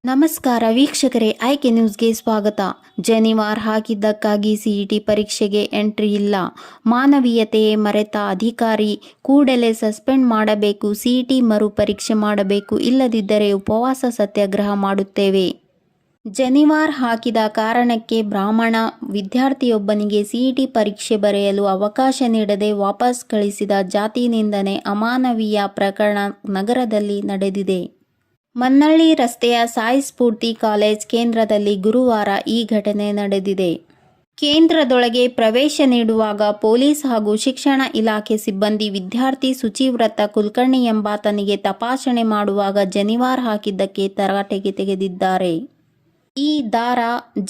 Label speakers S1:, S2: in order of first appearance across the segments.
S1: ನಮಸ್ಕಾರ ವೀಕ್ಷಕರೇ, ಆಯ್ಕೆ ನ್ಯೂಸ್ಗೆ ಸ್ವಾಗತ. ಜನಿವಾರ ಹಾಕಿದ್ದಕ್ಕಾಗಿ ಸಿಇಟಿ ಪರೀಕ್ಷೆಗೆ ಎಂಟ್ರಿ ಇಲ್ಲ. ಮಾನವೀಯತೆಯೇ ಮರೆತ ಅಧಿಕಾರಿ, ಕೂಡಲೇ ಸಸ್ಪೆಂಡ್ ಮಾಡಬೇಕು. ಸಿಇಟಿ ಮರು ಪರೀಕ್ಷೆ ಮಾಡಬೇಕು, ಇಲ್ಲದಿದ್ದರೆ ಉಪವಾಸ ಸತ್ಯಾಗ್ರಹ ಮಾಡುತ್ತೇವೆ. ಜನಿವಾರ ಹಾಕಿದ ಕಾರಣಕ್ಕೆ ಬ್ರಾಹ್ಮಣ ವಿದ್ಯಾರ್ಥಿಯೊಬ್ಬನಿಗೆ ಸಿಇಟಿ ಪರೀಕ್ಷೆ ಬರೆಯಲು ಅವಕಾಶ ನೀಡದೆ ವಾಪಸ್ ಕಳಿಸಿದ ಜಾತಿ ನಿಂದನೆ ಅಮಾನವೀಯ ಪ್ರಕರಣ ನಗರದಲ್ಲಿ ನಡೆದಿದೆ. ಮನ್ನಳ್ಳಿ ರಸ್ತೆಯ ಸಾಯಿ ಸ್ಫೂರ್ತಿ ಕಾಲೇಜ್ ಕೇಂದ್ರದಲ್ಲಿ ಗುರುವಾರ ಈ ಘಟನೆ ನಡೆದಿದೆ. ಕೇಂದ್ರದೊಳಗೆ ಪ್ರವೇಶ ನೀಡುವಾಗ ಪೊಲೀಸ್ ಹಾಗೂ ಶಿಕ್ಷಣ ಇಲಾಖೆ ಸಿಬ್ಬಂದಿ ವಿದ್ಯಾರ್ಥಿ ಶುಚಿವ್ರತ ಕುಲಕರ್ಣಿ ಎಂಬಾತನಿಗೆ ತಪಾಸಣೆ ಮಾಡುವಾಗ ಜನಿವಾರ ಹಾಕಿದ್ದಕ್ಕೆ ತರಾಟೆಗೆ ತೆಗೆದಿದ್ದಾರೆ. ಈ ದಾರ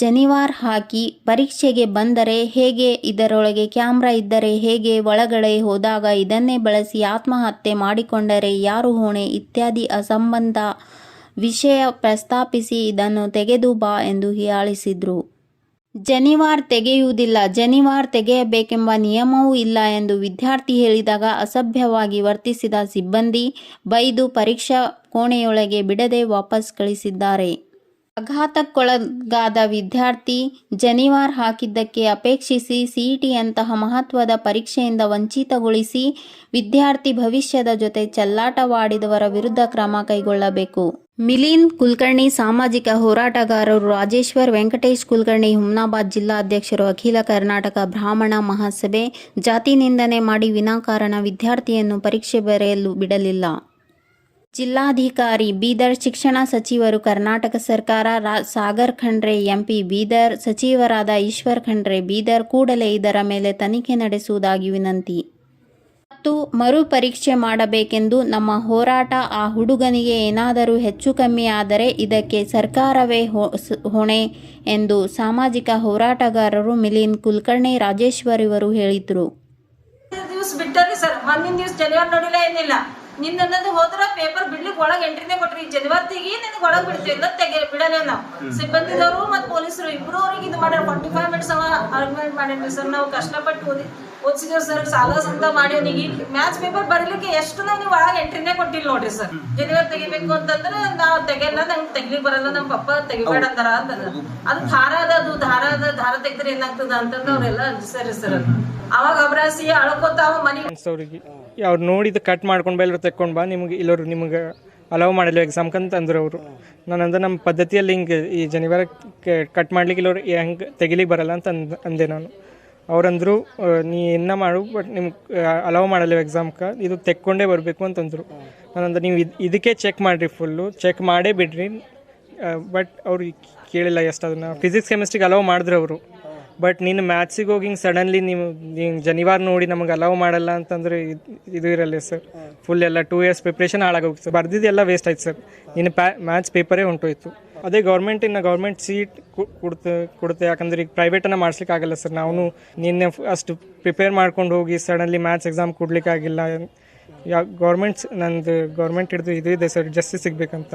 S1: ಜನಿವಾರ ಹಾಕಿ ಪರೀಕ್ಷೆಗೆ ಬಂದರೆ ಹೇಗೆ, ಇದರೊಳಗೆ ಕ್ಯಾಮ್ರಾ ಇದ್ದರೆ ಹೇಗೆ, ಒಳಗಡೆ ಹೋದಾಗ ಇದನ್ನೇ ಬಳಸಿ ಆತ್ಮಹತ್ಯೆ ಮಾಡಿಕೊಂಡರೆ ಯಾರು ಹೊಣೆ ಇತ್ಯಾದಿ ಅಸಂಬದ್ಧ ವಿಷಯ ಪ್ರಸ್ತಾಪಿಸಿ ಇದನ್ನು ತೆಗೆದು ಬಾ ಎಂದು ಹೀಯಾಳಿಸಿದರು. ಜನಿವಾರ ತೆಗೆಯುವುದಿಲ್ಲ, ಜನಿವಾರ ತೆಗೆಯಬೇಕೆಂಬ ನಿಯಮವೂ ಇಲ್ಲ ಎಂದು ವಿದ್ಯಾರ್ಥಿ ಹೇಳಿದಾಗ ಅಸಭ್ಯವಾಗಿ ವರ್ತಿಸಿದ ಸಿಬ್ಬಂದಿ ಬೈದು ಪರೀಕ್ಷಾ ಕೋಣೆಯೊಳಗೆ ಬಿಡದೆ ವಾಪಸ್ ಕಳಿಸಿದ್ದಾರೆ. ಆಘಾತಕ್ಕೊಳಗಾದ ವಿದ್ಯಾರ್ಥಿ ಜನಿವಾರ ಹಾಕಿದ್ದಕ್ಕೆ ಅಪೇಕ್ಷಿಸಿ ಸಿಇಟಿಯಂತಹ ಮಹತ್ವದ ಪರೀಕ್ಷೆಯಿಂದ ವಂಚಿತಗೊಳಿಸಿ ವಿದ್ಯಾರ್ಥಿ ಭವಿಷ್ಯದ ಜೊತೆ ಚೆಲ್ಲಾಟವಾಡಿದವರ ವಿರುದ್ಧ ಕ್ರಮ ಕೈಗೊಳ್ಳಬೇಕು. ಮಿಲಿಂದ್ ಕುಲಕರ್ಣಿ ಸಾಮಾಜಿಕ ಹೋರಾಟಗಾರರು ರಾಜೇಶ್ವರ್ ವೆಂಕಟೇಶ್ ಕುಲಕರ್ಣಿ ಹುಮ್ನಾಬಾದ್ ಜಿಲ್ಲಾ ಅಧ್ಯಕ್ಷರು. ಅಖಿಲ ಕರ್ನಾಟಕ ಬ್ರಾಹ್ಮಣ ಮಹಾಸಭೆ ಜಾತಿ ನಿಂದನೆ ಮಾಡಿ ವಿನಾಕಾರಣ ವಿದ್ಯಾರ್ಥಿಯನ್ನು ಪರೀಕ್ಷೆ ಬರೆಯಲು ಬಿಡಲಿಲ್ಲ. ಜಿಲ್ಲಾಧಿಕಾರಿ ಬೀದರ್. ಶಿಕ್ಷಣ ಸಚಿವರು ಕರ್ನಾಟಕ ಸರ್ಕಾರ. ಸಾಗರ್ ಖಂಡ್ರೆ ಎಂಪಿ ಬೀದರ್. ಸಚಿವರಾದ ಈಶ್ವರ್ ಖಂಡ್ರೆ ಬೀದರ್. ಕೂಡಲೇ ಇದರ ಮೇಲೆ ತನಿಖೆ ನಡೆಸುವುದಾಗಿ ವಿನಂತಿ ಮತ್ತು ಮರು ಪರೀಕ್ಷೆ ಮಾಡಬೇಕೆಂದು ನಮ್ಮ ಹೋರಾಟ. ಆ ಹುಡುಗನಿಗೆ ಏನಾದರೂ ಹೆಚ್ಚು ಕಮ್ಮಿ ಆದರೆ ಇದಕ್ಕೆ ಸರ್ಕಾರವೇ ಹೊಣೆ ಎಂದು ಸಾಮಾಜಿಕ ಹೋರಾಟಗಾರರು ಮಿಲಿಂದ್ ಕುಲಕರ್ಣಿ ರಾಜೇಶ್ವರ್ ಇವರು ಹೇಳಿದರು.
S2: ನಿನ್ನದು ಹೋದ್ರ ಪೇಪರ್ ಬಿಡ್ಲಿಕ್ಕೆ ಒಳಗೆ ಎಂಟ್ರಿನೇ ಕೊಟ್ರಿ. ಜನಿವಾರ ತೆಗಿ, ನಿನಗೆ ಒಳಗೆ ಬಿಡ್ತೀವಿ, ಇಲ್ಲ ಬಿಡಲ್ಲ. ನಾವು ಸಿಬ್ಬಂದಿದವರು ಮತ್ತು ಪೊಲೀಸರು ಇಬ್ರು ಅವ್ರಿಗೆ ಇದು ಮಾಡ್ಯಾರ. 45 ಮಿನಿಟ್ಸ್ ಆರ್ಗ್ಯುಮೆಂಟ್ ಮಾಡಿದ್ವಿ ಸರ್. ನಾವು ಕಷ್ಟಪಟ್ಟು ಓದಿಸಿದೇವ್ ಸರ್, ಸಾಲ ಸಂತ ಮಾಡಿ ಅವನಿಗೆ ಮ್ಯಾಥ್ಸ್ ಪೇಪರ್ ಬರೀಲಿಕ್ಕೆ ಎಷ್ಟು ನೀವು ಒಳಗೆ ಎಂಟ್ರಿನೇ ಕೊಟ್ಟಿಲ್ಲ ನೋಡ್ರಿ ಸರ್. ಜನಿವಾರ ತೆಗಿಬೇಕು ಅಂತಂದ್ರೆ ನಾವು ತೆಗಿಯಲ್ಲ, ನಂಗೆ ತೆಗಿಲಿಕ್ಕೆ ಬರಲ್ಲ, ನಮ್ಮ ಪಪ್ಪ ತೆಗಿಬೇಡ ಅಂತಾರ ಅಂತಂದ್ರ ಅದು ಧಾರ ತೆಗ್ದ್ರೆ ಏನಾಗ್ತದ ಅಂತಂದು ಅವರೆಲ್ಲ ಸರಿ ಸರ್. ಅವಾಗ ಅಬ್ರಾಸಿ ಅಳ್ಕೋತಾವ ಮನೆ
S3: ಅವ್ರು ನೋಡಿದ್ದು ಕಟ್ ಮಾಡ್ಕೊಂಡು ಬಾ, ಎಲ್ಲರೂ ತೆಕ್ಕೊಂಡು ಬಾ, ನಿಮ್ಗೆ ಇಲ್ಲರು ನಿಮ್ಗೆ ಅಲೌ ಮಾಡಿಲ್ಲ ಎಕ್ಸಾಮ್ಗೆ ಅಂತ ಅಂದರು ಅವರು. ನಾನು ಅಂದ್ರೆ ನಮ್ಮ ಪದ್ಧತಿಯಲ್ಲಿ ಹಿಂಗೆ ಈ ಜನಿವಾರ ಕಟ್ ಮಾಡ್ಲಿಕ್ಕೆ ಇಲ್ಲವ್ರು ಹೆಂಗೆ ತೆಗಿಲಿಕ್ಕೆ ಬರಲ್ಲ ಅಂತ ಅಂದೆ ನಾನು. ಅವ್ರಂದರು ನೀ ಏನ ಮಾಡು, ಬಟ್ ನಿಮ್ಗೆ ಅಲೌ ಮಾಡಲ್ಲ ಎಕ್ಸಾಮ್ಗೆ, ಇದು ತೆಕ್ಕೊಂಡೇ ಬರಬೇಕು ಅಂತಂದರು. ನಾನಂದ್ರೆ ನೀವು ಇದಕ್ಕೆ ಚೆಕ್ ಮಾಡಿರಿ, ಫುಲ್ಲು ಚೆಕ್ ಮಾಡೇ ಬಿಡ್ರಿ. ಬಟ್ ಅವ್ರು ಕೇಳಿಲ್ಲ ಎಷ್ಟು ಅದನ್ನು. ಫಿಸಿಕ್ಸ್ ಕೆಮಿಸ್ಟ್ರಿಗೆ ಅಲೌ ಮಾಡಿದ್ರು ಅವರು. ಬಟ್ ನೀನು ಮ್ಯಾಥ್ಸಿಗೆ ಹೋಗಿ ಹಿಂಗೆ ಸಡನ್ಲಿ ನೀವು ಜನಿವಾರ ನೋಡಿ ನಮಗೆ ಅಲೌ ಮಾಡಲ್ಲ ಅಂತಂದರೆ ಇದು ಇರಲ್ಲ ಸರ್. ಫುಲ್ ಎಲ್ಲ 2 years ಪ್ರಿಪ್ರೇಷನ್ ಹಾಳಾಗೋಗ್ತು ಸರ್. ಬರ್ದಿದ್ದೆಲ್ಲ ವೇಸ್ಟ್ ಆಯ್ತು ಸರ್. ನಿನ್ನ ಮ್ಯಾಥ್ಸ್ ಪೇಪರೇ ಹೊಂಟೋಯ್ತು. ಅದೇ ಗೌರ್ಮೆಂಟ್ ಸೀಟ್ ಕೊಡುತ್ತೆ. ಯಾಕಂದ್ರೆ ಈಗ ಪ್ರೈವೇಟನ್ನು ಮಾಡಿಸ್ಲಿಕ್ಕೆ ಆಗಲ್ಲ ಸರ್. ನಾವು ನಿನ್ನೆ ಅಷ್ಟು ಪ್ರಿಪೇರ್ ಮಾಡ್ಕೊಂಡು ಹೋಗಿ ಸಡನ್ಲಿ ಮ್ಯಾಥ್ಸ್ ಎಕ್ಸಾಮ್ ಕೊಡಲಿಕ್ಕಾಗಿಲ್ಲ. ಗೌರ್ಮೆಂಟ್ ನಂದು ಗೌರ್ಮೆಂಟ್ ಹಿಡಿದು ಇದು ಇದೆ ಸರ್, ಜಸ್ಟಿಸ್ ಸಿಗಬೇಕಂತ.